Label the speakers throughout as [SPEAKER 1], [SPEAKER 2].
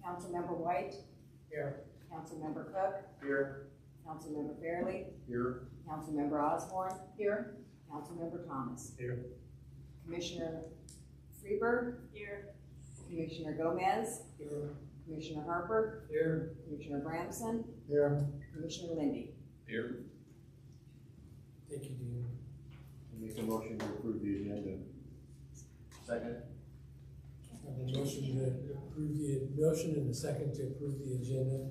[SPEAKER 1] Councilmember White.
[SPEAKER 2] Here.
[SPEAKER 1] Councilmember Cook.
[SPEAKER 2] Here.
[SPEAKER 1] Councilmember Fairley.
[SPEAKER 2] Here.
[SPEAKER 1] Councilmember Osborne.
[SPEAKER 3] Here.
[SPEAKER 1] Councilmember Thomas.
[SPEAKER 2] Here.
[SPEAKER 1] Commissioner Freeberg.
[SPEAKER 3] Here.
[SPEAKER 1] Commissioner Gomez.
[SPEAKER 2] Here.
[SPEAKER 1] Commissioner Harper.
[SPEAKER 2] Here.
[SPEAKER 1] Commissioner Bramson.
[SPEAKER 2] Here.
[SPEAKER 1] Commissioner Lindy.
[SPEAKER 2] Here. Thank you, Dean.
[SPEAKER 4] Make a motion to approve the agenda.
[SPEAKER 2] Second.
[SPEAKER 5] I have a motion to approve the motion and a second to approve the agenda.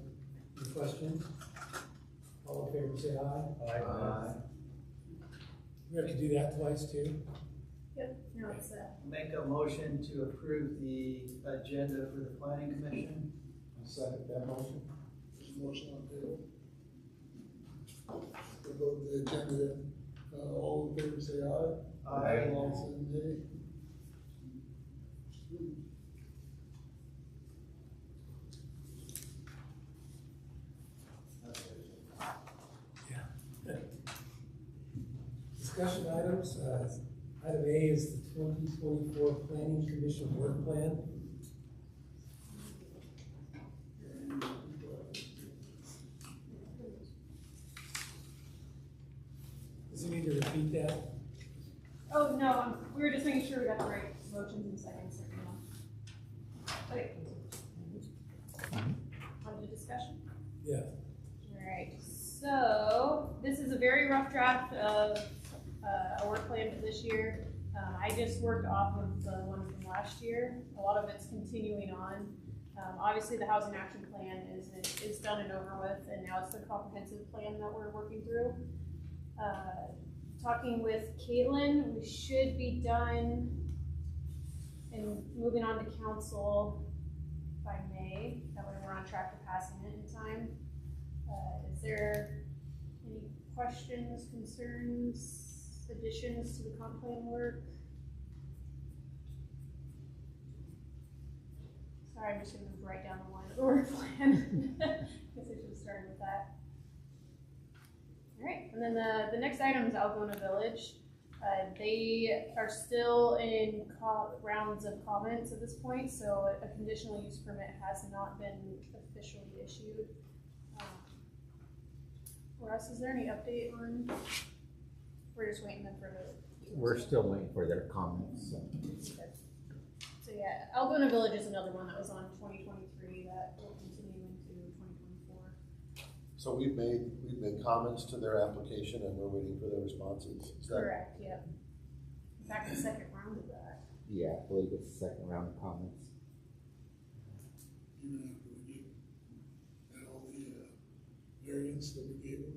[SPEAKER 5] Any questions? All in favor, say aye.
[SPEAKER 2] Aye.
[SPEAKER 5] We have to do that twice too.
[SPEAKER 3] Yep, no, it's that.
[SPEAKER 6] Make a motion to approve the agenda for the planning commission.
[SPEAKER 2] I'll second that motion.
[SPEAKER 7] Motion on the table. To vote the agenda, all in favor say aye.
[SPEAKER 6] Aye.
[SPEAKER 7] All say nay.
[SPEAKER 5] Discussion items. Item A is the 2024 Planning Commission Work Plan. Does he need to repeat that?
[SPEAKER 3] Oh, no, we were just making sure we got the right motions and seconds. Okay. On to discussion.
[SPEAKER 5] Yeah.
[SPEAKER 3] Alright, so this is a very rough draft of a work plan for this year. I just worked off of the one from last year. A lot of it's continuing on. Obviously, the housing action plan is done and over with, and now it's the comprehensive plan that we're working through. Talking with Caitlin, we should be done and moving on to council by May. That way we're on track for passing it in time. Is there any questions, concerns, additions to the comp plan work? Sorry, I'm just gonna move right down the line of the work plan. Guess I should have started with that. All right, and then the next item is Algona Village. They are still in rounds of comments at this point, so a conditional use permit has not been officially issued. Russ, is there any update on? We're just waiting for the.
[SPEAKER 8] We're still waiting for their comments. So.
[SPEAKER 3] Okay. So yeah, Algona Village is another one that was on 2023 that will continue into 2024.
[SPEAKER 4] So we've made comments to their application and we're waiting for their responses. Is that
[SPEAKER 3] Correct. Yep. In fact, the second round of that.
[SPEAKER 8] Yeah, I believe it's the second round of comments.
[SPEAKER 7] Even after we get all the variants that we gave them.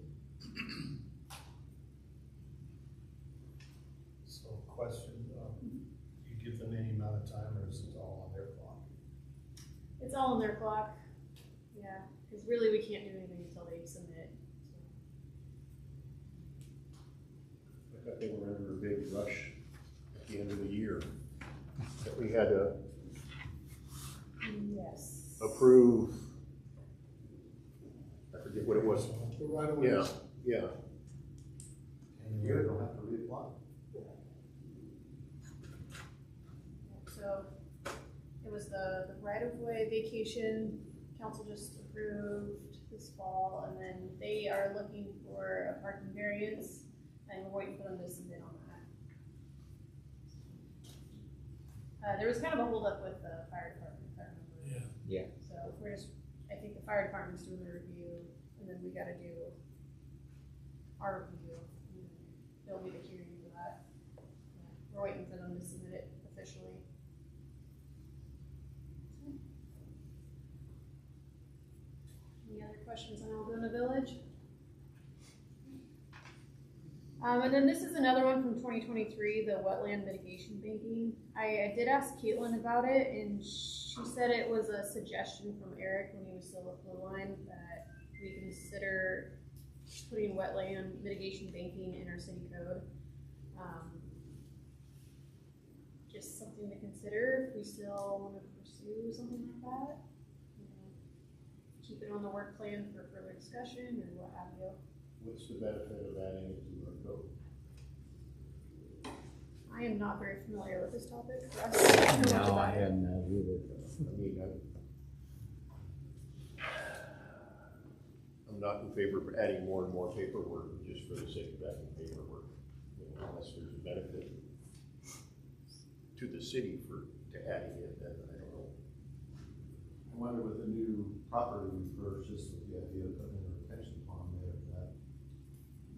[SPEAKER 2] So question, you give them any amount of time or is it all on their clock?
[SPEAKER 3] It's all on their clock. Yeah, because really we can't do anything until they submit.
[SPEAKER 4] I thought they were under a big rush at the end of the year that we had to
[SPEAKER 3] Yes.
[SPEAKER 4] approve. I forget what it was.
[SPEAKER 7] The right of way.
[SPEAKER 4] Yeah.
[SPEAKER 2] And you don't have to reapply.
[SPEAKER 3] So it was the right-of-way vacation council just approved this fall, and then they are looking for a parking variance, and we're waiting for them to submit on that. There was kind of a holdup with the fire department, if I remember.
[SPEAKER 5] Yeah.
[SPEAKER 3] So we're just, I think the fire department's doing the review, and then we gotta do our review. And they'll be the hearing for that. Yeah, we're waiting for them to submit it officially. Any other questions on Algona Village? And then this is another one from 2023, the wetland mitigation banking. I did ask Caitlin about it, and she said it was a suggestion from Eric when he was still with Blue Line that we consider putting wetland mitigation banking in our city code. Just something to consider if we still want to pursue something like that. Keep it on the work plan for further discussion or what have you.
[SPEAKER 4] What's the benefit of adding it to our code?
[SPEAKER 3] I am not very familiar with this topic. Russ,
[SPEAKER 8] No, I hadn't either.
[SPEAKER 4] I mean, not in favor of adding more and more paperwork just for the sake of adding paperwork, you know, unless there's a benefit to the city to adding it, then I don't know.
[SPEAKER 9] I wonder with the new property we purchased, with the idea of putting a retention pond there, if that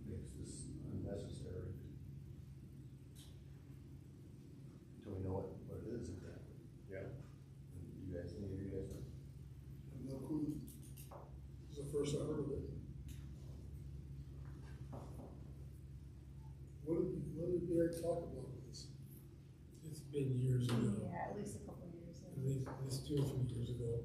[SPEAKER 9] makes this unnecessary. Until we know what it is exactly.
[SPEAKER 4] Yeah.
[SPEAKER 9] You guys, any of you guys know?
[SPEAKER 7] No clue. It's the first I heard of it. What did Derek talk about with this?
[SPEAKER 5] It's been years ago,
[SPEAKER 3] Yeah, at least a couple of years.
[SPEAKER 5] at least 2 or 3 years ago.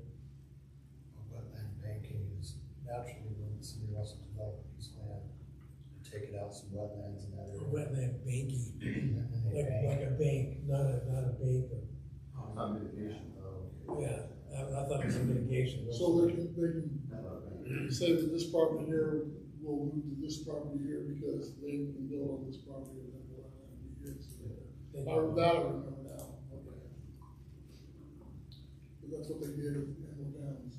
[SPEAKER 10] Wetland banking is naturally when somebody wants to develop a piece of land, you take it out some wetlands in that area.
[SPEAKER 5] Wetland banking,
[SPEAKER 10] And then they bank.
[SPEAKER 5] like a bank, not a bank, but,
[SPEAKER 9] It's not mitigation, okay.
[SPEAKER 5] yeah, I thought it was a mitigation.
[SPEAKER 7] So they can
[SPEAKER 9] Not a bank.
[SPEAKER 7] say that this property here will move to this property here because they can build on this property and then the wetland will be here.
[SPEAKER 5] Thank
[SPEAKER 7] I
[SPEAKER 5] you.
[SPEAKER 7] remember that, I remember now, okay. But that's what they did in Emerald Downs.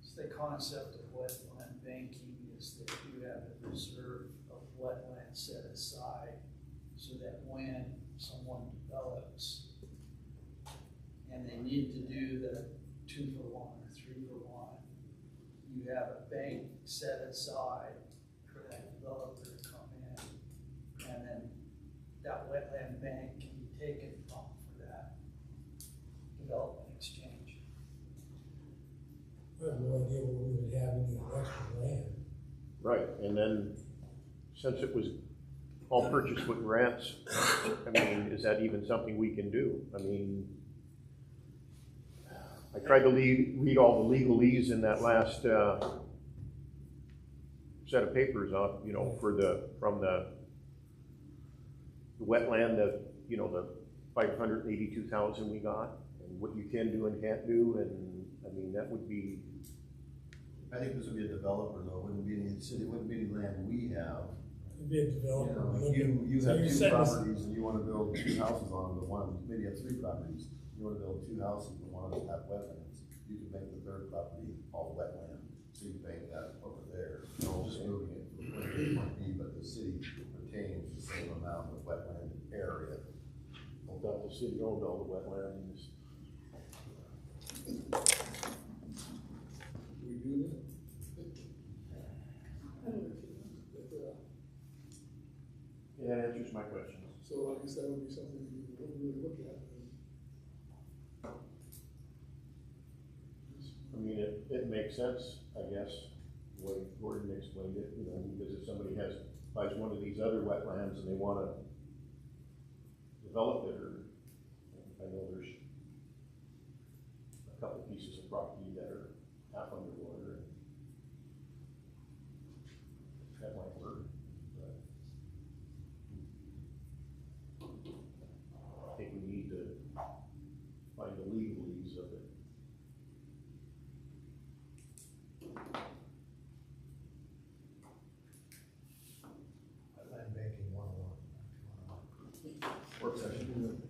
[SPEAKER 6] So the concept of wetland banking is that you have a reserve of wetland set aside so that when someone develops and they need to do the 2-for-1 or 3-for-1, you have a bank set aside for that developer to come in, and then that wetland bank can be taken from for that development exchange.
[SPEAKER 5] I have no idea where we would have any extra land.
[SPEAKER 4] Right, and then, since it was all purchased with grants, I mean, is that even something we can do? I mean, I tried to read all the legalese in that last, set of papers on, you know, from the wetland, the 582,000 we got, and what you can do and can't do, and, I mean, that would be,
[SPEAKER 9] I think this would be a developer though, wouldn't be any city, wouldn't be any land we have.
[SPEAKER 5] It'd be a
[SPEAKER 9] You
[SPEAKER 5] developer.
[SPEAKER 9] know, if
[SPEAKER 5] looking-
[SPEAKER 9] you
[SPEAKER 5] so
[SPEAKER 9] have
[SPEAKER 5] you're
[SPEAKER 9] 2
[SPEAKER 5] setting us-
[SPEAKER 9] properties and you wanna build 2 houses on them, the one, maybe you have 3 properties, you wanna build 2 houses, but one of them have wetlands, you can make the 3rd property all wetland, so you bank that over there. Just moving it from point A to point B, but the city retains the same amount of wetland area.
[SPEAKER 4] I thought the city owned all the wetlands.
[SPEAKER 7] We do that?
[SPEAKER 4] Yeah, that answers my question.
[SPEAKER 7] So I guess that would be something we would really look at.
[SPEAKER 4] I mean, it makes sense, I guess, the way Gordon explained it, you know, because if somebody buys one of these other wetlands and they wanna develop it, or, I know there's a couple pieces of property that are half underwater, and that might work, but I think we need to find the legalese of it.
[SPEAKER 10] Wetland banking 101.
[SPEAKER 9] Work session.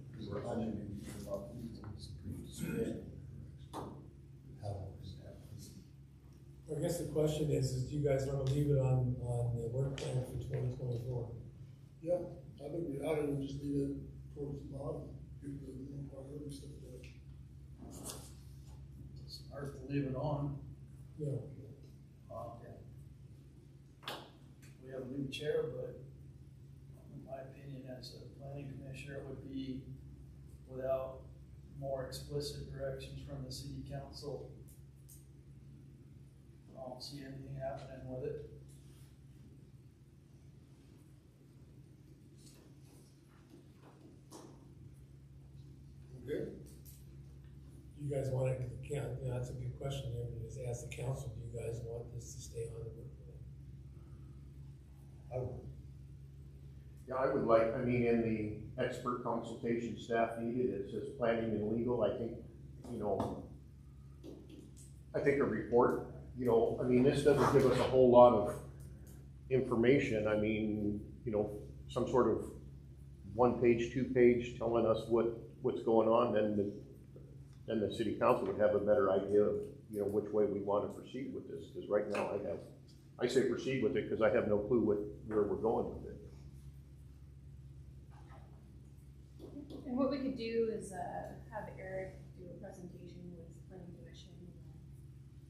[SPEAKER 5] I guess the question is do you guys wanna leave it on the work plan for 2024?
[SPEAKER 7] Yeah, I think we ought to just leave it towards the bottom, give the more priority stuff there.
[SPEAKER 6] It's hard to leave it on.
[SPEAKER 5] Yeah,
[SPEAKER 6] We have a new chair, but in my opinion, as a planning commissioner, it would be without more explicit directions from the city council. I don't see anything happening with it.
[SPEAKER 7] Okay?
[SPEAKER 5] you guys want it, that's a good question there, but just ask the council, do you guys want this to stay on the work plan?
[SPEAKER 4] Yeah, I would like, I mean, in the expert consultation staff needed, it says planning and legal, I think, you know, I think a report, you know, I mean, this doesn't give us a whole lot of information, I mean, you know, some sort of 1-page, 2-page telling us what's going on, then then the city council would have a better idea of, you know, which way we want to proceed with this, because right now I say proceed with it because I have no clue where we're going with it.
[SPEAKER 3] And what we could do is, have Eric do a presentation with planning commission and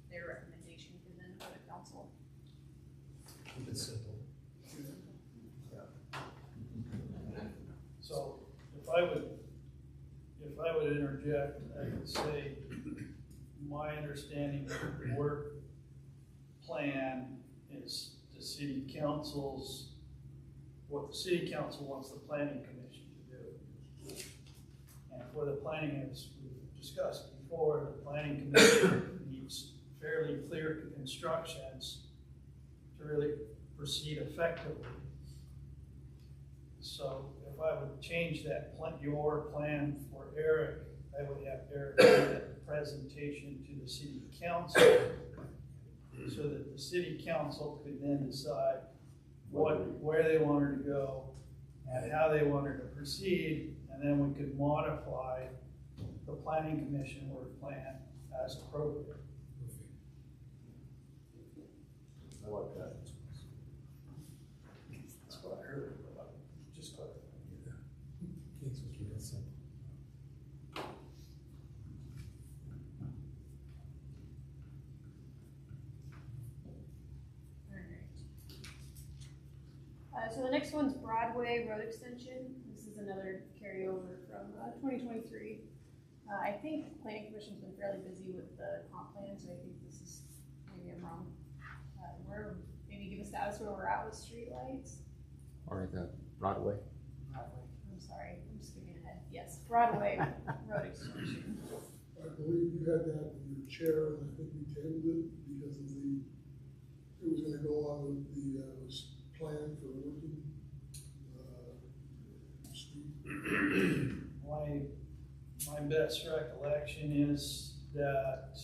[SPEAKER 3] their recommendation for then go to council.
[SPEAKER 10] Keep it simple.
[SPEAKER 6] So if I would interject, I would say, my understanding of the work plan is the city council's, what the city council wants the planning commission to do. And for the planning, as we've discussed before, the planning commission needs fairly clear instructions to really proceed effectively. So if I would change that your plan for Eric, I would have Eric do that presentation to the city council so that the city council could then decide where they wanted to go and how they wanted to proceed, and then we could modify the planning commission work plan as appropriate.
[SPEAKER 4] I like that.
[SPEAKER 6] That's what I heard, but just clarifying.
[SPEAKER 5] Keith, so keep it simple.
[SPEAKER 3] So the next one's Broadway Road Extension. This is another carryover from 2023. I think Planning Commission's been fairly busy with the comp plan, so I think this is, maybe I'm wrong. Maybe give a status where we're at with streetlights.
[SPEAKER 8] Or the Broadway.
[SPEAKER 3] I'm sorry, I'm skipping ahead. Yes, Broadway Road Extension.
[SPEAKER 7] I believe you had that in your chair, and I think we tabled it because of it was gonna go on with the, plan for working, street.
[SPEAKER 6] My best recollection is that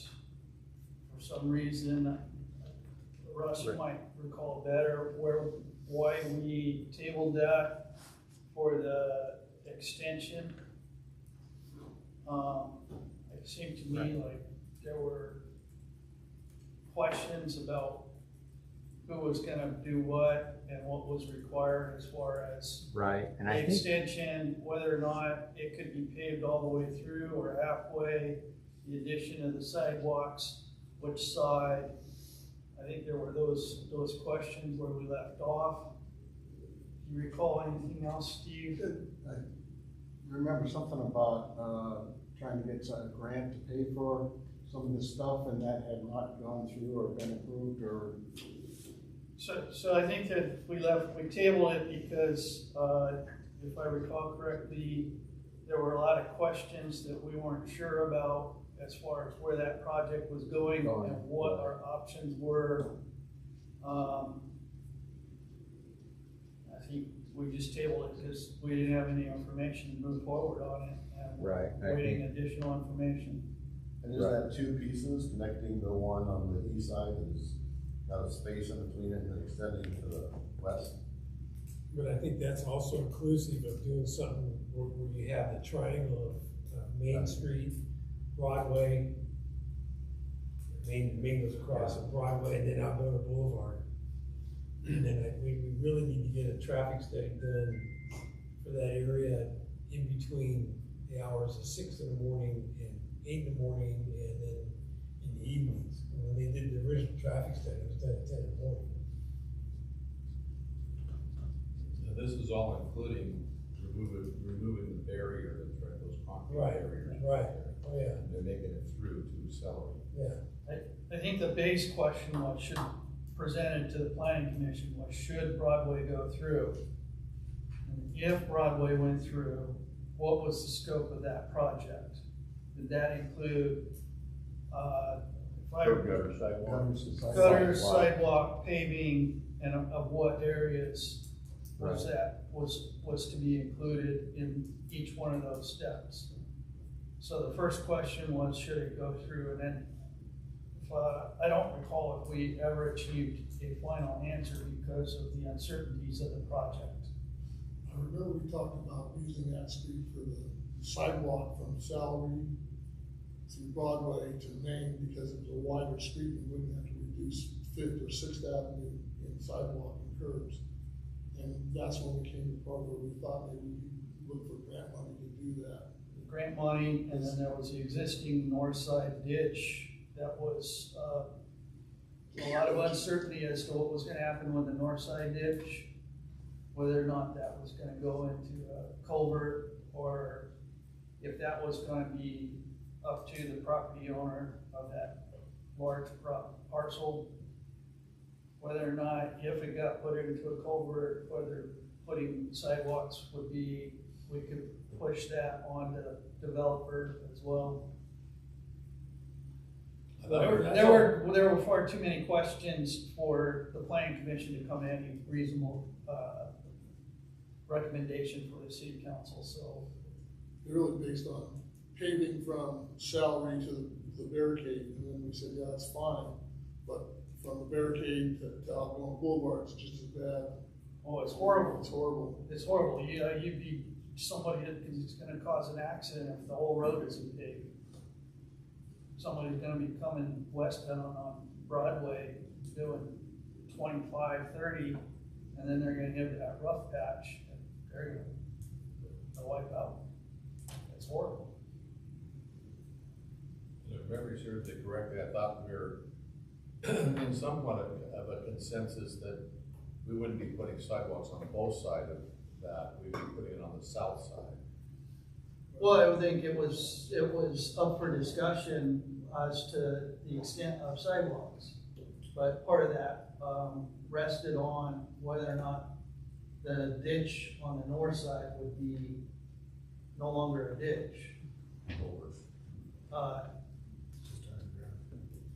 [SPEAKER 6] for some reason, Russ, you might recall better, why we tabled that for the extension. It seemed to me like there were questions about who was gonna do what and what was required as far as
[SPEAKER 8] Right, and
[SPEAKER 6] the
[SPEAKER 8] I think,
[SPEAKER 6] extension, whether or not it could be paved all the way through or halfway, the addition of the sidewalks, which side. I think there were those questions where we left off. Do you recall anything else, Steve?
[SPEAKER 10] I remember something about, trying to get a grant to pay for some of this stuff, and that had not gone through or been approved, or.
[SPEAKER 6] So I think that we tabled it because, if I recall correctly, there were a lot of questions that we weren't sure about as far as where that project was going and what our options were. I think we just tabled it because we didn't have any information to move forward on it, and
[SPEAKER 8] Right, I
[SPEAKER 6] waiting additional information.
[SPEAKER 9] And is that two pieces connecting the one on the east side that is got a space in between it and extending to the west?
[SPEAKER 5] But I think that's also inclusive of doing something where you have the triangle of Main Street, Broadway. Main goes across of Broadway and then Algona Boulevard. And then we really need to get a traffic study done for that area in between the hours of 6 in the morning and 8 in the morning, and then in the evenings. And when they did the original traffic study, it was done at 10 in the morning.
[SPEAKER 11] Now, this is all including removing the barrier, those concrete barriers.
[SPEAKER 5] Right, oh yeah,
[SPEAKER 11] And they're making it through to Celery.
[SPEAKER 5] yeah.
[SPEAKER 6] I think the base question was presented to the planning commission was, should Broadway go through? And if Broadway went through, what was the scope of that project? Did that include,
[SPEAKER 4] Gutter sidewalk.
[SPEAKER 6] gutter, sidewalk, paving, and of what areas was was to be included in each one of those steps? So the first question was, should it go through? And then, I don't recall if we ever achieved a final answer because of the uncertainties of the project.
[SPEAKER 7] I remember we talked about using that street for the sidewalk from through Broadway to Main, because it was a wider street, we wouldn't have to reduce Fifth or Sixth Avenue in sidewalk and curbs. And that's when we came to the part where we thought maybe we could look for grant money to do that.
[SPEAKER 6] Grant money, and then there was the existing north side ditch that was, a lot of uncertainty as to what was gonna happen with the north side ditch, whether or not that was gonna go into a culvert, or if that was gonna be up to the property owner of that large parcel, whether or not, if it got put into a culvert, whether putting sidewalks would be, we could push that on the developer as well. There were far too many questions for the planning commission to come in any reasonable, recommendation for the city council, so.
[SPEAKER 7] Really based on paving from salary to the barricade, and then we said, yeah, that's fine, but from the barricade to Algona Boulevard, it's just as bad.
[SPEAKER 6] Oh, it's horrible.
[SPEAKER 7] It's horrible.
[SPEAKER 6] It's horrible. You'd be somebody that is gonna cause an accident if the whole road isn't paved. Somebody's gonna be coming westbound on Broadway doing 25, 30, and then they're gonna hit that rough patch, and they're gonna wipe out. It's horrible.
[SPEAKER 11] And if memory serves me correctly, I thought we were in somewhat of a consensus that we wouldn't be putting sidewalks on both sides of that, we'd be putting it on the south side.
[SPEAKER 6] Well, I think it was up for discussion as to the extent of sidewalks. But part of that, rested on whether or not the ditch on the north side would be no longer a ditch.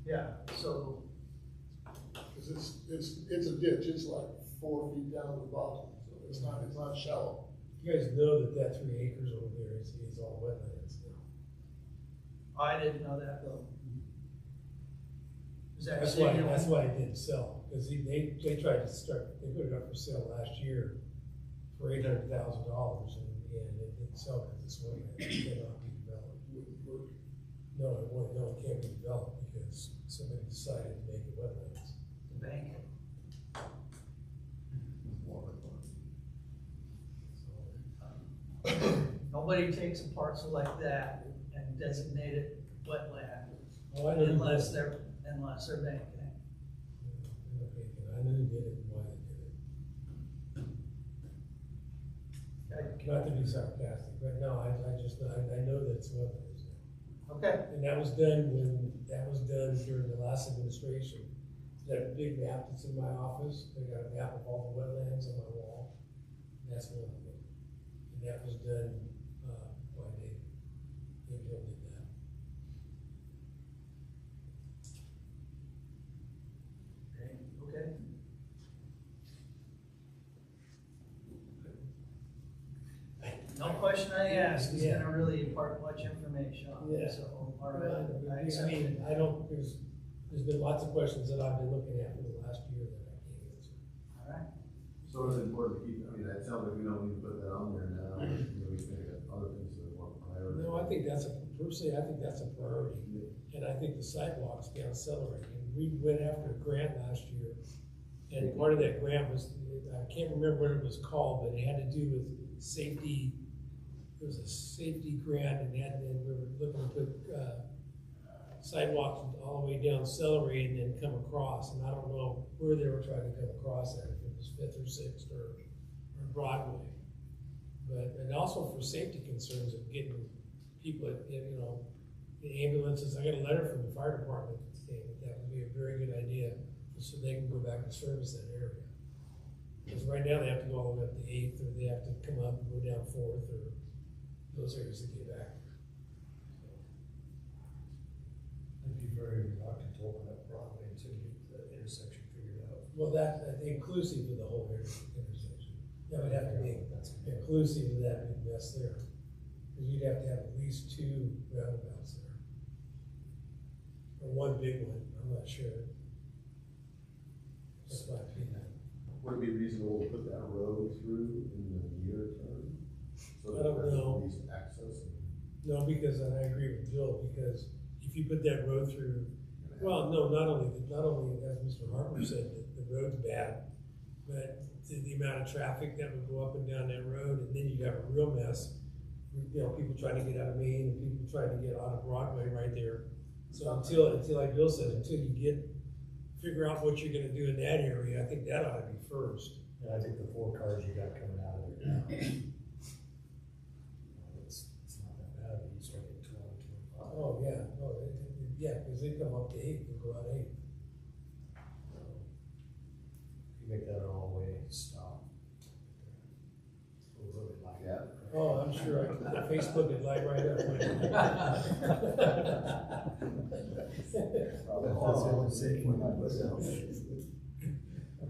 [SPEAKER 6] Yeah, so.
[SPEAKER 7] Cause it's a ditch, it's like 4 feet down to the bottom, so it's not shallow.
[SPEAKER 5] You guys know that 3 acres over there is all wetlands now.
[SPEAKER 6] I didn't know that though. Is that
[SPEAKER 5] That's why it didn't sell, because they tried to they put it up for sale last year for $800,000, and it didn't sell because it's wetland, it cannot be developed.
[SPEAKER 7] Wouldn't work.
[SPEAKER 5] No, it can't be developed because somebody decided to make it wetlands.
[SPEAKER 6] The bank. Nobody takes a parcel like that and designate it wetland
[SPEAKER 5] Oh, I know who
[SPEAKER 6] unless
[SPEAKER 5] did it.
[SPEAKER 6] they're banking.
[SPEAKER 5] I know who did it and why they did it. Not to be sarcastic, but no, I know that it's wetlands now.
[SPEAKER 6] Okay.
[SPEAKER 5] And that was done during the last administration. That big map that's in my office, they got a map of all the wetlands on my wall. And that's one of them. And that was done, by David. David Hill did that.
[SPEAKER 6] Okay. No question I asked is gonna really impart much information on it,
[SPEAKER 5] Yeah.
[SPEAKER 6] so, all right. I accept it.
[SPEAKER 5] There's been lots of questions that I've been looking at for the last year that I can't answer.
[SPEAKER 6] All right.
[SPEAKER 9] So it's important to keep, I mean, it sounds like we don't need to put that on there now, we think of other things that are more priority.
[SPEAKER 5] No, I think that's a priority. And I think the sidewalks down Celery, and we went after a grant last year. And part of that grant was, I can't remember what it was called, but it had to do with safety. It was a safety grant, and we were looking to put, sidewalks all the way down Celery and then come across. And I don't know where they were trying to come across at, if it was Fifth or Sixth or Broadway. But, and also for safety concerns of getting people, in ambulances. I got a letter from the fire department saying that would be a very good idea, so they can go back and service that area. Because right now they have to go all the way up to 8th, or they have to come up and go down 4th, or those areas to get back.
[SPEAKER 2] I'd be very reluctant to open up Broadway until you get the intersection figured out.
[SPEAKER 5] Well, that, inclusive of the whole intersection. That would have to be inclusive of that big mess there. Because you'd have to have at least 2 roundabouts there. Or one big one, I'm not sure. That's my opinion.
[SPEAKER 9] Would it be reasonable to put that road through in the near term? So
[SPEAKER 5] I don't
[SPEAKER 9] that there's
[SPEAKER 5] know.
[SPEAKER 9] at least access?
[SPEAKER 5] No, because, and I agree with Bill, because if you put that road through, well, no, not only, as Mr. Harper said, the road's bad, but the amount of traffic that would go up and down that road, and then you got a real mess. You know, people trying to get out of Maine, and people trying to get out of Broadway right there. So until like Bill says, until you figure out what you're gonna do in that area, I think that ought to be first.
[SPEAKER 2] And I think the 4 cars you got coming out of there now, it's not that bad, but you start getting 20, 25.
[SPEAKER 5] Oh, yeah, no, yeah, because they come up to 8, they go out 8.
[SPEAKER 2] You make that an all-way stop. We'll really like
[SPEAKER 9] Yeah.
[SPEAKER 2] it.
[SPEAKER 5] Oh, I'm sure Facebook would light right up.
[SPEAKER 2] That's the only safe one I put down.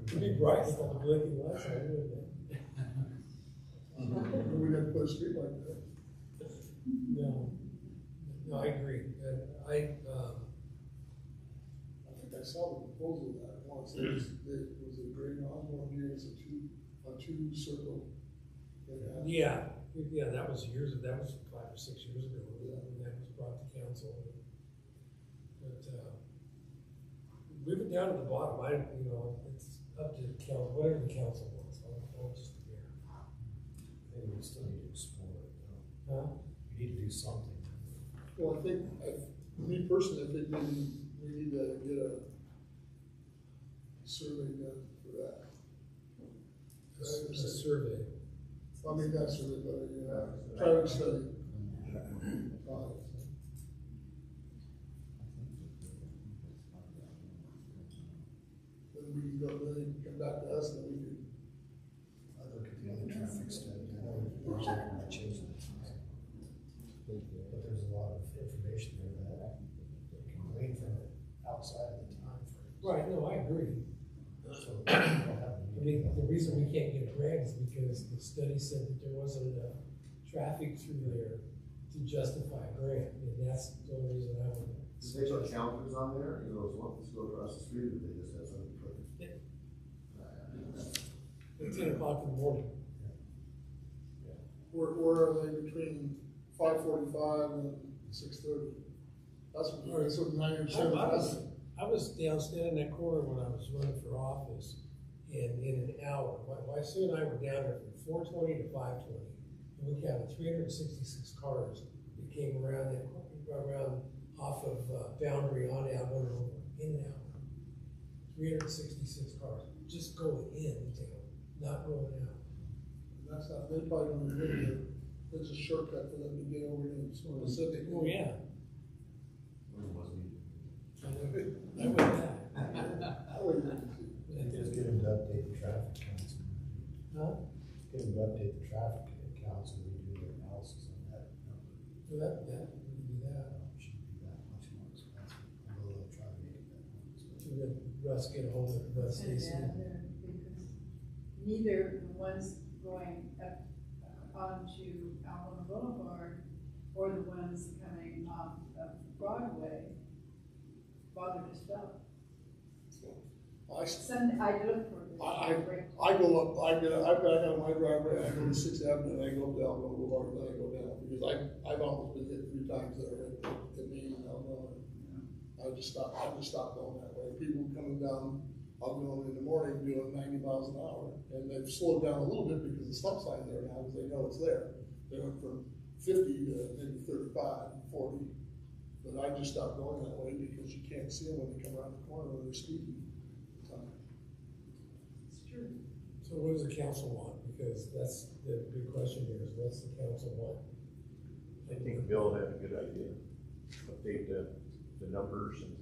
[SPEAKER 5] It'd be bright with all the blinking lights on, wouldn't it?
[SPEAKER 7] We didn't put a street light there.
[SPEAKER 5] No, I agree.
[SPEAKER 7] I think I saw the proposal of that once, it was a grade on one here, it's a two circle.
[SPEAKER 5] Yeah, that was 5 or 6 years ago, when that was brought to council. But, move it down to the bottom, it's up to the council, whatever the council wants, I'll just be here.
[SPEAKER 2] I think we still need to explore it, though.
[SPEAKER 5] Huh?
[SPEAKER 2] We need to do something.
[SPEAKER 7] Well, I think, me personally, I think maybe we need to get a survey done for that.
[SPEAKER 5] A survey.
[SPEAKER 7] I mean, not survey, but, private study. Then we can go, then they can come back to us, and we can.
[SPEAKER 2] I'd look at the other traffic study, I know we're talking about changing it. But there's a lot of information there that you can glean from it outside of the time frame.
[SPEAKER 5] Right, no, I agree.
[SPEAKER 2] So, we don't have
[SPEAKER 5] I mean, the reason we can't get a grant is because the study said that there wasn't enough traffic through there to justify a grant, and that's the only reason I would.
[SPEAKER 9] Did they put counters on there, those ones go across the street, or they just have something to put?
[SPEAKER 5] Yeah. At 10 o'clock in the morning.
[SPEAKER 7] Where are they between 5:45 and 6:30? That's what 9 or 7.
[SPEAKER 5] I was down standing in that corner when I was running for office, and in an hour, my wife Sue and I were down there from 4:20 to 5:20, and we counted 366 cars that came around off of Boundary on Algona in an hour. 366 cars just going in town, not going out.
[SPEAKER 7] That's not, they probably don't even, there's a shortcut for them to get over in Pacific.
[SPEAKER 5] Oh, yeah.
[SPEAKER 9] When was it?
[SPEAKER 5] I would have.
[SPEAKER 7] I wouldn't.
[SPEAKER 2] Just get them to update the traffic counts.
[SPEAKER 5] Huh?
[SPEAKER 2] Get them to update the traffic counts and we do their analysis on that number.
[SPEAKER 5] So that, we can do that.
[SPEAKER 2] Shouldn't be that much more expensive, although they'll try to make it that more expensive.
[SPEAKER 5] To let Russ get a hold of Stacy.
[SPEAKER 12] Because neither the ones going up onto Algona Boulevard or the ones coming off of Broadway bother to stop. I look for this.
[SPEAKER 7] I go up, I've got out of my driveway, I go to 6th Avenue, and I go up to Algona Boulevard, and then I go down, because I've almost been hit 3 times there at me and Algona. I just stopped going that way. People coming down, I'll go in the morning doing 90 miles an hour, and they've slowed down a little bit because the stop sign's there now, because they know it's there. They went from 50 to maybe 35, 40, but I just stopped going that way because you can't see them when they come around the corner when they're speeding.
[SPEAKER 5] So what does the council want? Because that's the big question here, is what's the council want?
[SPEAKER 4] I think Bill had a good idea, update the numbers and.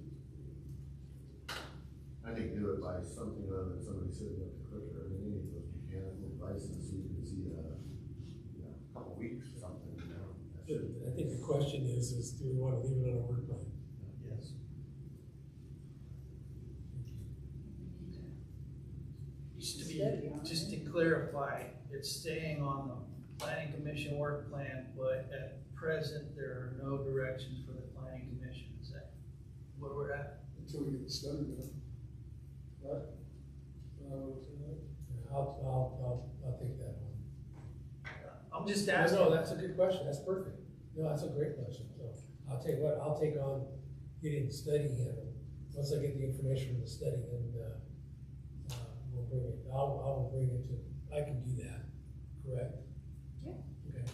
[SPEAKER 9] I think do it by something other than somebody sitting at the clicker, I mean, any of those mechanical devices, so you can see, a couple weeks or something,
[SPEAKER 5] I think the question is do we want to leave it on a work plan?
[SPEAKER 2] Yes.
[SPEAKER 6] Just to clarify, it's staying on the planning commission work plan, but at present, there are no directions for the planning commission. Is that where we're at?
[SPEAKER 7] Until we get the study done. Right?
[SPEAKER 5] I'll take that one.
[SPEAKER 6] I'm just
[SPEAKER 5] No,
[SPEAKER 6] asking.
[SPEAKER 5] that's a good question, that's perfect. No, that's a great question, so I'll tell you what, I'll take on getting the study in. Once I get the information from the study, then, we'll bring it, I will bring it to, I can do that, correct?
[SPEAKER 3] Yeah.
[SPEAKER 5] Okay.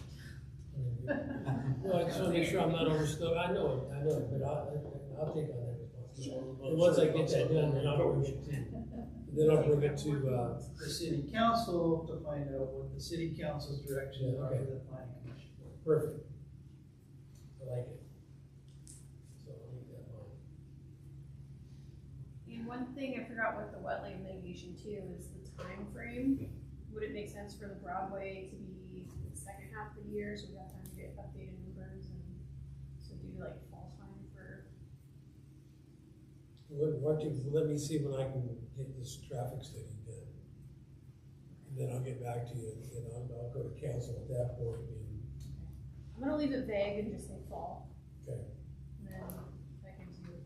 [SPEAKER 5] Well, I just wanna make sure I'm not overstepping, I know it, but I'll take on that responsibility. And once I get that done, then I'll bring it to,
[SPEAKER 6] The city council to find out what the city council's directions are for the planning commission.
[SPEAKER 5] perfect. I like it. So I'll leave that on.
[SPEAKER 3] And one thing I forgot with the wetland mitigation too is the time frame. Would it make sense for the Broadway to be the second half of the year, so we have time to get updated numbers and so do like fall time for?
[SPEAKER 5] Let me see when I can get this traffic study done. And then I'll get back to you, and I'll go to council at that point, and,
[SPEAKER 3] I'm gonna leave it vague and just say fall,
[SPEAKER 5] okay.
[SPEAKER 3] and then that gives you.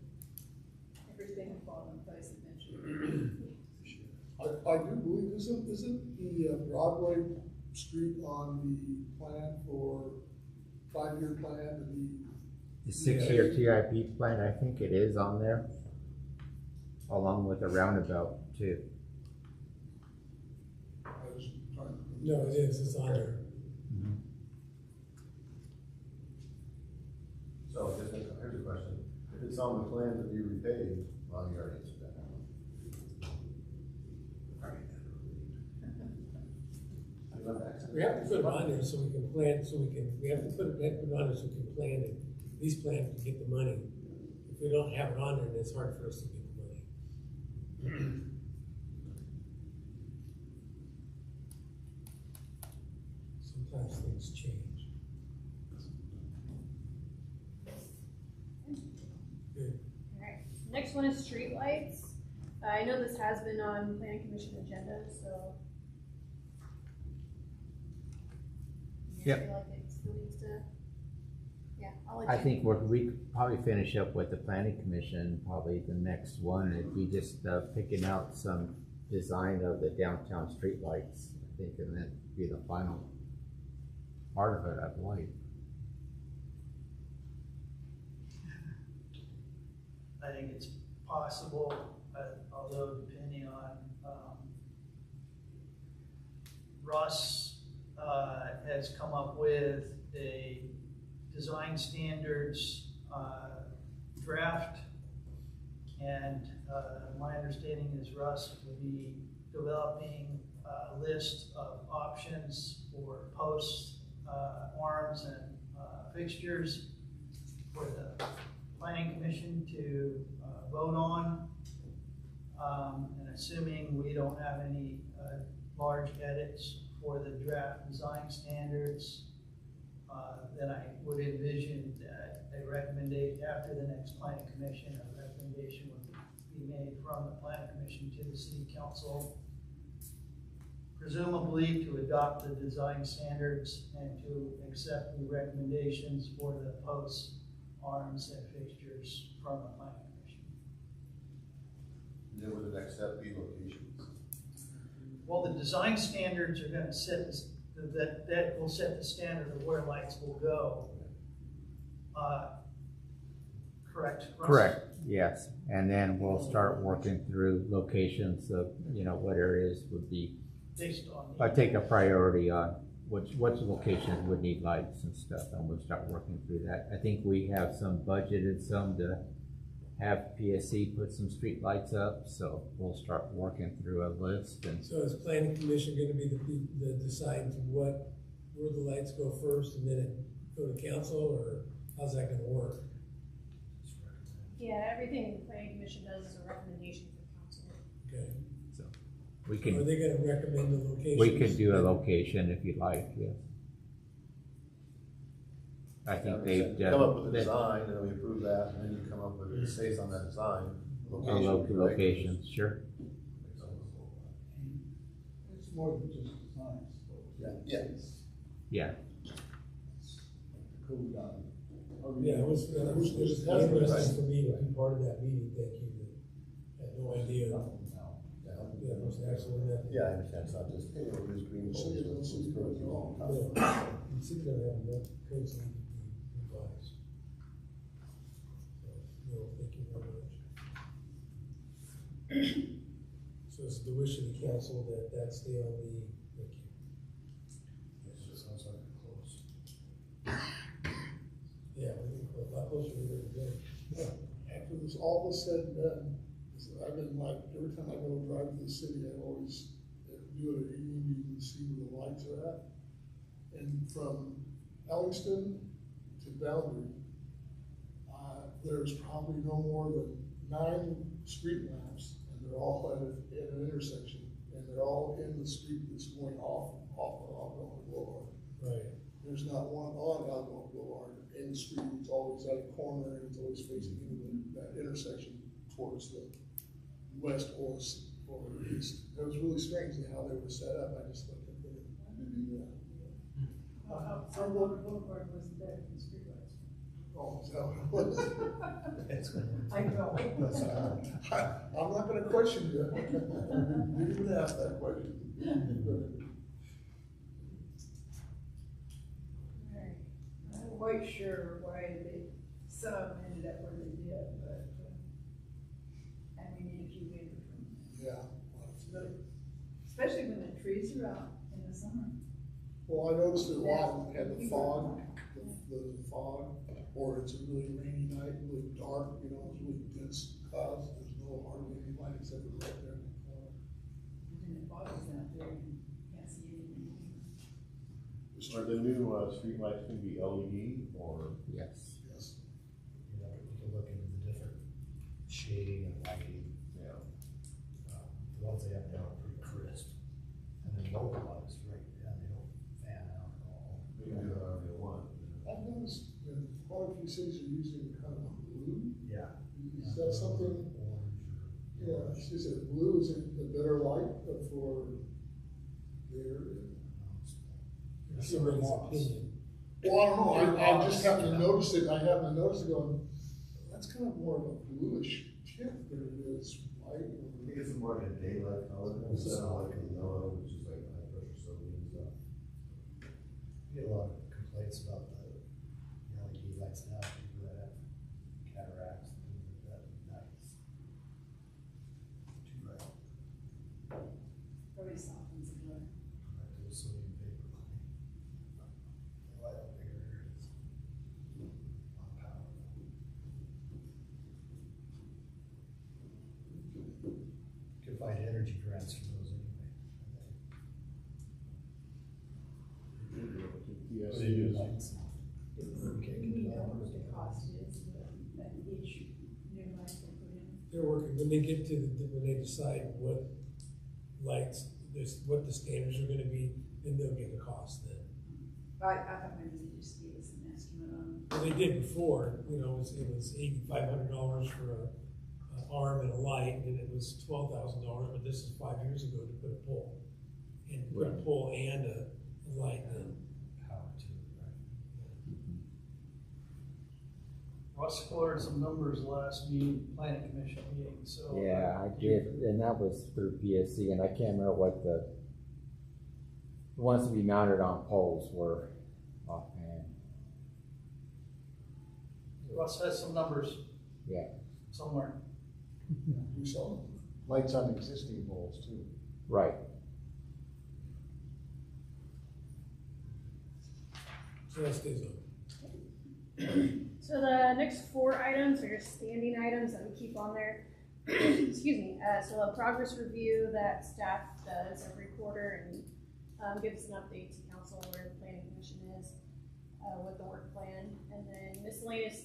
[SPEAKER 12] Everything will fall in place eventually.
[SPEAKER 7] I do believe, isn't the Broadway street on the plan for 5-year plan to be?
[SPEAKER 8] The 6-year TIP plan, I think it is on there, along with a roundabout too.
[SPEAKER 7] I was trying to.
[SPEAKER 5] No, it is, it's on there.
[SPEAKER 9] So here's a question, if it's on the plan to be repaved, well, you already answered that.
[SPEAKER 5] We have to put it on there so we can plan, we have to put it on there so we can plan it, at least plan to get the money. If we don't have it on there, then it's hard for us to get the money. Sometimes things change. Good.
[SPEAKER 3] Alright, next one is streetlights. I know this has been on planning commission agenda, so. You guys
[SPEAKER 8] Yep.
[SPEAKER 3] feel like it still needs to? Yeah, I'll let
[SPEAKER 8] I
[SPEAKER 3] you.
[SPEAKER 8] think we could probably finish up with the planning commission, probably the next one, it'd be just picking out some design of the downtown streetlights, I think, and that'd be the final part of it, I believe.
[SPEAKER 6] I think it's possible, although depending on, Russ, has come up with a design standards, draft. And, my understanding is Russ will be developing a list of options for posts, arms and, fixtures for the planning commission to vote on. And assuming we don't have any large edits for the draft design standards, then I would envision that a recommendation after the next planning commission, a recommendation would be made from the planning commission to the city council, presumably to adopt the design standards and to accept the recommendations for the posts, arms, and fixtures from the planning commission.
[SPEAKER 9] And then would the next step be locations?
[SPEAKER 6] Well, the design standards are gonna set this, that will set the standard of where lights will go. Correct? Russ?
[SPEAKER 8] Correct, yes, and then we'll start working through locations of, what areas would be,
[SPEAKER 6] Based on.
[SPEAKER 8] I take a priority on which locations would need lights and stuff, and we'll start working through that. I think we have some budgeted some to have PSC put some street lights up, so we'll start working through a list and.
[SPEAKER 5] So is planning commission gonna be the decide where the lights go first and then it go to council, or how's that gonna work?
[SPEAKER 3] Yeah, everything the planning commission does is a recommendation for council.
[SPEAKER 5] Okay,
[SPEAKER 8] We
[SPEAKER 5] are
[SPEAKER 8] can,
[SPEAKER 5] they gonna recommend the location?
[SPEAKER 8] we can do a location if you'd like, yes. I think they've done.
[SPEAKER 9] Come up with a design, and then we approve that, and then you come up with, based on that design, location.
[SPEAKER 8] Locations, sure.
[SPEAKER 10] It's more than just designs.
[SPEAKER 9] Yeah.
[SPEAKER 8] Yeah,
[SPEAKER 10] Code on.
[SPEAKER 5] Yeah, it was interesting for me to be part of that meeting, thank you, I had no idea. Yeah, it was actually nothing.
[SPEAKER 9] Yeah, I understand, it's not just, hey, we're just green poles, it's going to long.
[SPEAKER 5] No, you sit there and have enough codes that need to be revised. So, no, So it's the wish of the council that that stay on the, thank you.
[SPEAKER 2] Sounds like a close.
[SPEAKER 5] Yeah, we're getting a lot closer to where we're going.
[SPEAKER 7] After this, all was said and done, I've been like, every time I go drive to the city, I always do it at evening, you can see where the lights are at. And from Elliston to Boundary, there's probably no more than 9 street lamps, and they're all at an intersection, and they're all in the street that's going off of Algona Boulevard.
[SPEAKER 5] Right.
[SPEAKER 7] There's not one on Algona Boulevard in the street, it's always at a corner, and it's always facing into that intersection towards the west or east. It was really strange how they were set up, I just looked at them.
[SPEAKER 12] Algona Boulevard wasn't there in the streetlights.
[SPEAKER 7] Oh, is that what it was?
[SPEAKER 12] I know.
[SPEAKER 7] I'm not gonna question you. You can ask that question.
[SPEAKER 12] Right. I'm not quite sure why some ended up where they did, but, and we need a few waivers from them.
[SPEAKER 7] Yeah.
[SPEAKER 12] Especially when the trees are out in the summer.
[SPEAKER 7] Well, I noticed that a lot of them had the fog, the fog, or it's a really rainy night, really dark, it's really dense clouds, there's no hardly any light except for right there in the corner.
[SPEAKER 12] And then the fog is out there, and you can't see anything.
[SPEAKER 4] Are the new streetlights gonna be LED or?
[SPEAKER 8] Yes.
[SPEAKER 7] Yes.
[SPEAKER 2] You know, we can look into the different shading and lighting.
[SPEAKER 4] Yeah.
[SPEAKER 2] The ones they have now are pretty crisp. And then local lights, right, yeah, they don't fan out at all.
[SPEAKER 9] We can do that however you want.
[SPEAKER 7] I've noticed that quite a few cities are using kind of a blue.
[SPEAKER 2] Yeah.
[SPEAKER 7] Is that something?
[SPEAKER 2] Orange or.
[SPEAKER 7] Yeah, is it blue, is it a better light for the area?
[SPEAKER 5] It's somebody's opinion.
[SPEAKER 7] Well, I don't know, I just happened to notice it, going, that's kind of more of a bluish tint than it is white.
[SPEAKER 9] I think it's more like a daylight color, instead of like a yellow, which is like high pressure sodium and stuff.
[SPEAKER 2] We get a lot of complaints about the LED lights now, people that have cataracts and things like that at night. Too bright.
[SPEAKER 12] Probably softens the glare.
[SPEAKER 2] Right, there's sodium vapor. They light up bigger areas. A lot of power. Could find energy grants for those anyway.
[SPEAKER 4] Yes.
[SPEAKER 2] They do lights. We can't
[SPEAKER 12] We
[SPEAKER 2] get
[SPEAKER 12] know what
[SPEAKER 2] developers
[SPEAKER 12] the
[SPEAKER 2] to
[SPEAKER 12] cost is, that each new light they put in.
[SPEAKER 5] They're working, when they get to when they decide what lights, what the standards are gonna be, then they'll get a cost then.
[SPEAKER 12] I thought maybe they just gave us an estimate on.
[SPEAKER 5] Well, they did before, it was $8,500 for a arm and a light, and it was $12,000, but this is 5 years ago to put a pole. And put a pole and a light in.
[SPEAKER 2] power to it, right?
[SPEAKER 6] Russ quoted some numbers last meeting, planning commission meeting, so.
[SPEAKER 8] Yeah, I did, and that was through PSC, and I can't remember what the ones to be mounted on poles were offhand.
[SPEAKER 6] Russ has some numbers
[SPEAKER 8] Yeah,
[SPEAKER 6] somewhere.
[SPEAKER 7] We saw them.
[SPEAKER 10] Lights on existing poles too.
[SPEAKER 8] right.
[SPEAKER 5] So that stays on.
[SPEAKER 3] So the next 4 items are just standing items that we keep on there. Excuse me. So a progress review that staff does every quarter and gives an update to council where the planning commission is with the work plan, and then miscellaneous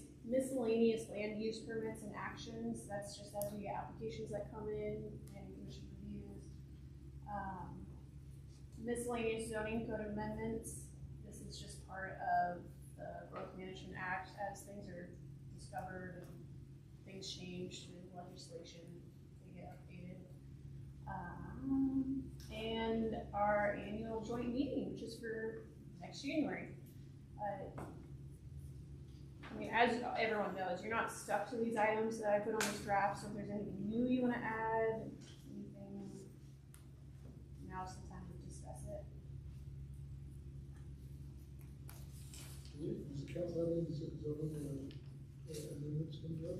[SPEAKER 3] land use permits and actions. That's just as we get applications that come in, planning commission reviews. Miscellaneous zoning code amendments. This is just part of the Growth Management Act as things are discovered and things change through legislation, they get updated. And our annual joint meeting, which is for next January. I mean, as everyone knows, you're not stuck to these items that I put on this draft, so if there's anything new you want to add, anything, now's the time to discuss it.
[SPEAKER 7] Does the council have any zoning amendments coming up?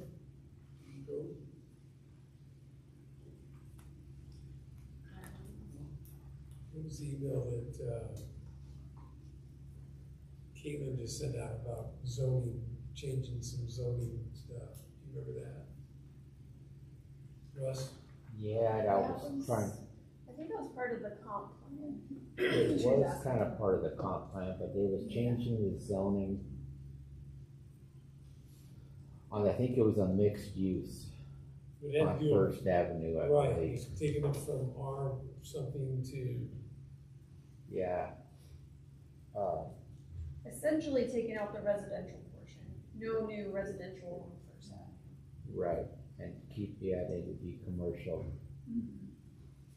[SPEAKER 7] Go.
[SPEAKER 5] was the email that, Caitlin just sent out about zoning, changing some zoning stuff. Do you remember that? Russ?
[SPEAKER 8] Yeah, that was trying,
[SPEAKER 3] I think that was part of the comp plan.
[SPEAKER 8] it was kind of part of the comp plan, but they was changing the zoning on, I think it was a mixed use
[SPEAKER 5] We had
[SPEAKER 8] on
[SPEAKER 5] to do it,
[SPEAKER 8] First Avenue, I
[SPEAKER 5] right,
[SPEAKER 8] believe.
[SPEAKER 5] taking it from R something to,
[SPEAKER 8] Yeah.
[SPEAKER 3] Essentially taking out the residential portion. No new residential on First Ave.
[SPEAKER 8] Right, and keep, yeah, they would be commercial.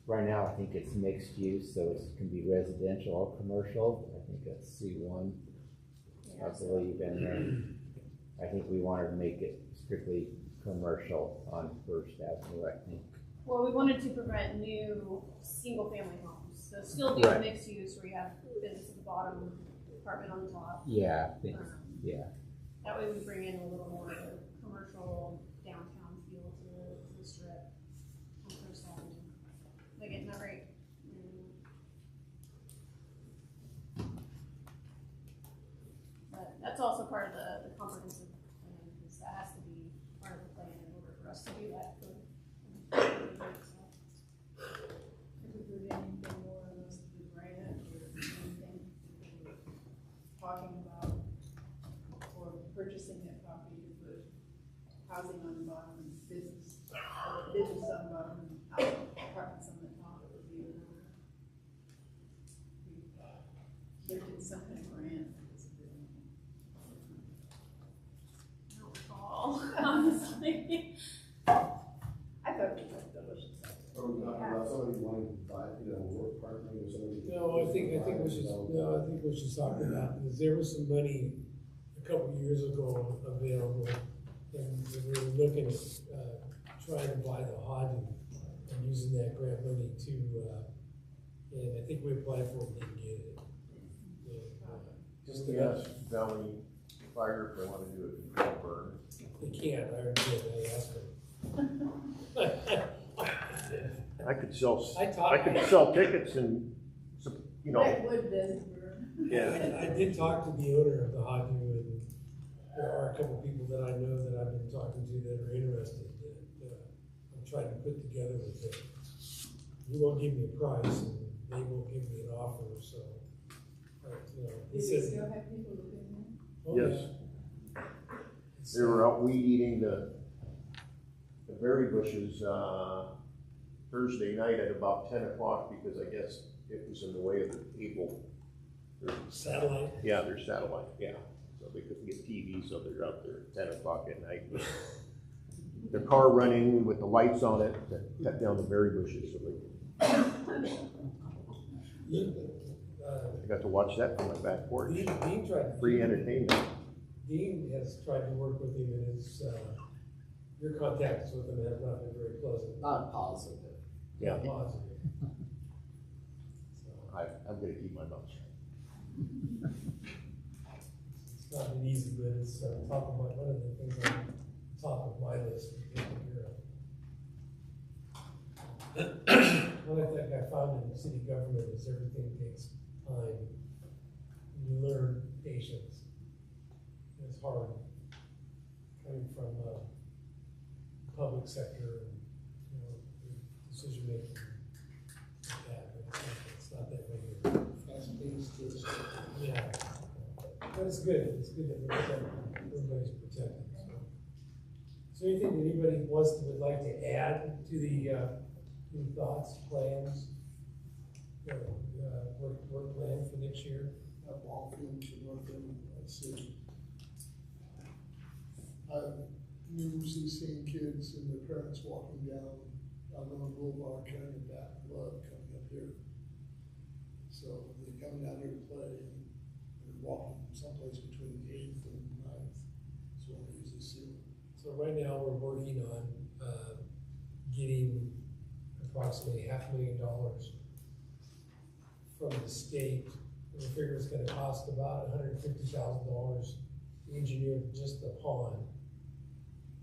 [SPEAKER 8] Right now, I think it's mixed use, so it can be residential or commercial. I think that's C1, I believe, and I think we wanted to make it strictly commercial on First Avenue, I think.
[SPEAKER 3] Well, we wanted to prevent new single-family homes. So still do
[SPEAKER 8] Right.
[SPEAKER 3] mixed use where you have business at the bottom, apartment on the top.
[SPEAKER 8] Yeah, I think, yeah.
[SPEAKER 3] That way we bring in a little more of a commercial downtown feel to the strip on First Avenue. Am I getting that right? But that's also part of the comprehensive plan, because that has to be part of the plan in order for us to do that.
[SPEAKER 12] If we put anything more on those, the grant or anything, talking about, or purchasing that property to put housing on the bottom and business on the bottom and apartments on the top, it would be another. There did some kind of grant.
[SPEAKER 3] I don't recall, honestly.
[SPEAKER 12] I thought it was delicious.
[SPEAKER 9] Are we talking about somebody wanting to buy, work partnering with somebody?
[SPEAKER 5] no, I think we should talk about, because there was some money a couple of years ago available, and we were looking at, trying to buy the Hodgin and using that grant money to, and I think we applied for it and didn't get it.
[SPEAKER 4] Just ask Valley Fire if they wanna do a control burn.
[SPEAKER 5] They can't, I already did, I asked them.
[SPEAKER 4] I could sell,
[SPEAKER 5] I
[SPEAKER 4] I could sell tickets and,
[SPEAKER 12] That would then burn.
[SPEAKER 4] yeah.
[SPEAKER 5] I did talk to the owner of the Hodgin, and there are a couple people that I know that I've been talking to that are interested, that, I'm trying to put together with them. He won't give me a price, and they won't give me an offer, so, he
[SPEAKER 12] Do we
[SPEAKER 5] said.
[SPEAKER 12] still have people looking
[SPEAKER 5] Oh,
[SPEAKER 4] Yes.
[SPEAKER 5] yeah.
[SPEAKER 4] They were out weed eating the berry bushes, Thursday night at about 10 o'clock, because I guess it was in the way of the cable.
[SPEAKER 5] Satellite.
[SPEAKER 4] Yeah, their satellite, yeah. So they couldn't get TV, so they're out there at 10 o'clock at night with their car running with the lights on it to cut down the berry bushes. So I got to watch that from my back porch.
[SPEAKER 5] Dean tried.
[SPEAKER 4] Free entertainment.
[SPEAKER 5] Dean has tried to work with him, and his, your contacts with him have not been very pleasant.
[SPEAKER 10] Not positive.
[SPEAKER 4] Yeah,
[SPEAKER 5] Positive.
[SPEAKER 4] I'm gonna keep my mouth shut.
[SPEAKER 5] It's not been easy, but it's top of my, one of the things on top of my list to take care of. One thing I found in city government is everything takes time. You learn patience. It's hard coming from public sector and, decision making. Like that, but it's not that way here. Yeah, but it's good that we're protected, everybody's protected, so. Is there anything that anybody would like to add to the, any thoughts, plans? Work plan for next year?
[SPEAKER 7] That ball field to north end, let's see. I'm usually seeing kids and their parents walking down Algona Boulevard carrying a bat and glove coming up here. So they come down here to play and they're walking someplace between 8th and 9th. That's when I usually see them.
[SPEAKER 5] So right now, we're working on, getting approximately $500,000 from the state. We figure it's gonna cost about $150,000 to engineer just the pond.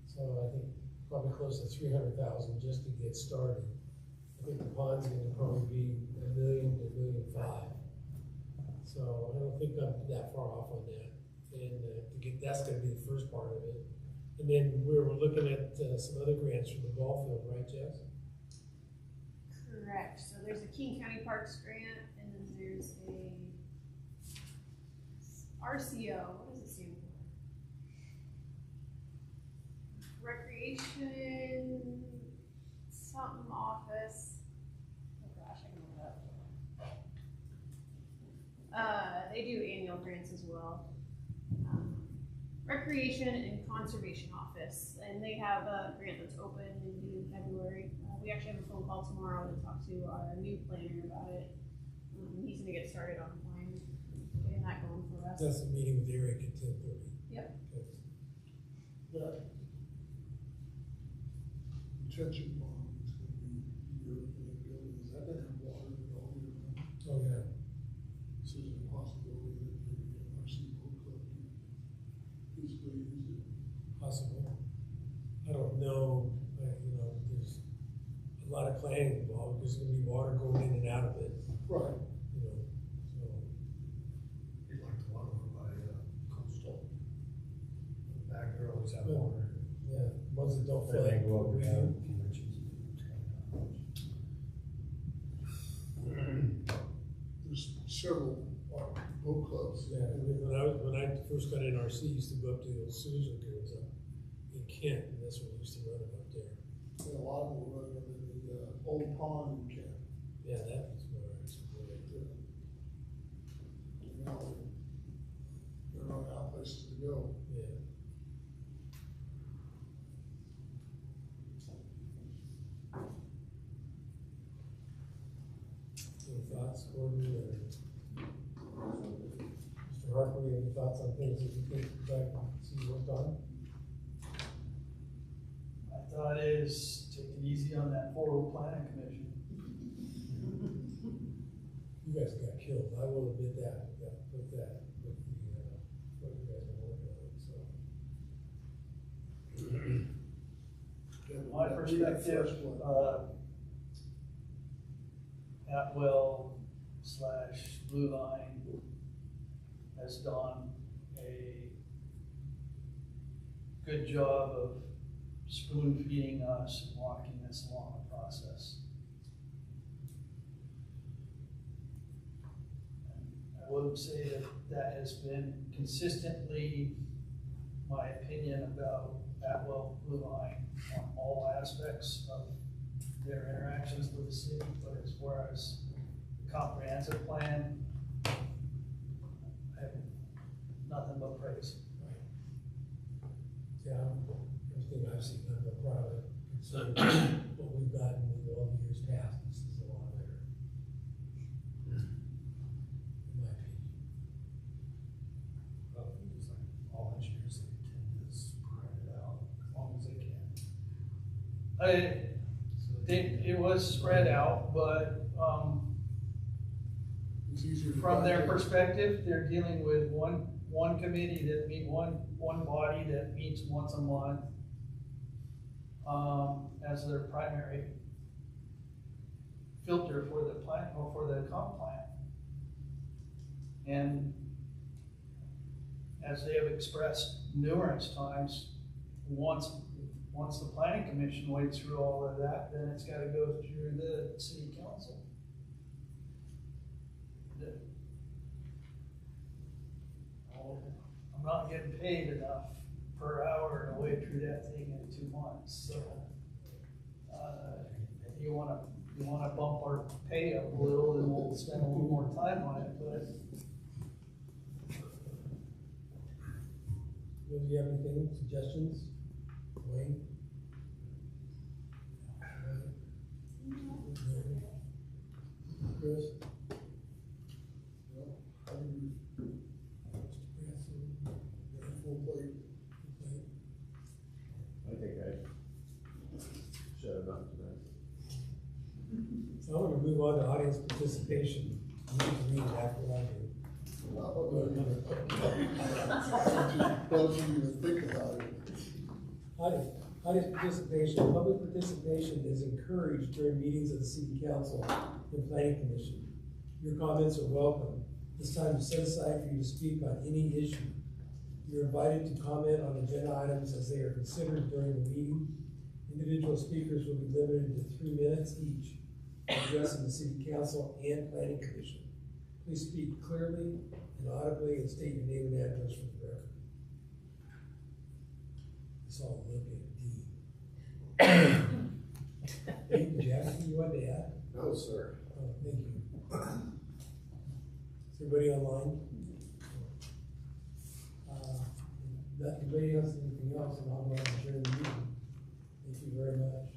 [SPEAKER 5] So I think probably close to $300,000 just to get started. I think the pond's gonna probably be $1 million to $1.5 million. So I don't think I'm that far off on that. And that's gonna be the first part of it. And then we're looking at some other grants from the ball field, right, Jess?
[SPEAKER 3] Correct, so there's a King County Parks grant, and then there's a RCO, what does it stand for? Recreation, something office. Oh gosh, I can look it up. They do annual grants as well. Recreation and Conservation Office, and they have a grant that's open and due in February. We actually have a phone call tomorrow to talk to our new planner about it. He's gonna get started on getting that going for us.
[SPEAKER 5] That's a meeting with Eric at 10:30.
[SPEAKER 3] Yep.
[SPEAKER 5] Okay.
[SPEAKER 7] That retention pond is gonna be here in the building, is that gonna have water in all year round?
[SPEAKER 5] Oh, yeah.
[SPEAKER 7] So there's a possibility that maybe the NRC boat club can physically use it.
[SPEAKER 5] Possible. I don't know, you know, there's a lot of planning involved, there's gonna be water going in and out of it,
[SPEAKER 7] Right.
[SPEAKER 5] you know, so.
[SPEAKER 2] You'd like the one over by, coastal. The back there always have
[SPEAKER 5] Yeah.
[SPEAKER 2] water.
[SPEAKER 5] Yeah, ones that don't flood.
[SPEAKER 2] They may go up and down
[SPEAKER 5] we-
[SPEAKER 2] if you mention
[SPEAKER 7] There's several boat clubs.
[SPEAKER 5] Yeah, when I first got in RC, used to go up to the old sewage lagoons up in Kent, and that's when we used to run them up there.
[SPEAKER 7] And a lot of them were running them in the old pond in Kent.
[SPEAKER 5] Yeah, that was where I used to go right there.
[SPEAKER 7] You know, they're running out of places to go.
[SPEAKER 5] Yeah. Any thoughts, Gordon, or Mr. Harper, you have any thoughts on things that you think back see worked on?
[SPEAKER 6] My thought is, take it easy on that forward planning commission.
[SPEAKER 5] You guys got killed, I will admit that, with the, what you guys are working on, so.
[SPEAKER 6] My perspective, Atwell / Blue Line has done a good job of spoon feeding us and walking us along the process. And I would say that that has been consistently my opinion about Atwell Blue Line on all aspects of their interactions with the city, but as far as the comprehensive plan, I have nothing but praise.
[SPEAKER 5] Yeah, everything I've seen, I'm real proud of it, considering what we've gotten in all the years past, this is a lot better. In my opinion.
[SPEAKER 2] Well, just like all engineers, they tend to spread it out as long as they can.
[SPEAKER 6] It was spread out, but,
[SPEAKER 7] It's easier to.
[SPEAKER 6] from their
[SPEAKER 7] digest.
[SPEAKER 6] perspective, they're dealing with one committee that one body that meets once a month, as their primary filter for the plan, or for the comp plan. And as they have expressed numerous times, once the planning commission wades through all of that, then it's gotta go through the city council. I'm not getting paid enough per hour to wade through that thing in 2 months, so. You wanna bump our pay up a little, then we'll spend a little more time on it, but.
[SPEAKER 5] Do you have anything, suggestions, Wayne? Chris?
[SPEAKER 7] Well, I mean, full plate.
[SPEAKER 4] I think I shut it up tonight.
[SPEAKER 5] So I'm gonna move on to audience participation. You need to read it after I do.
[SPEAKER 7] Doesn't even think about it.
[SPEAKER 5] Hi, Audience participation. Public participation is encouraged during meetings of the city council and planning commission. Your comments are welcome. This time is set aside for you to speak on any issue. You're invited to comment on agenda items as they are considered during the meeting. Individual speakers will be limited to 3 minutes each, addressing the city council and planning commission. Please speak clearly and audibly and state your name and address for the record. Let's all look at Dean. Dean, did you have anything you wanted to add?
[SPEAKER 2] No, sir.
[SPEAKER 5] Oh, thank you. Is everybody online? If anybody else has anything else, and I'll go ahead and adjourn the meeting. Thank you very much.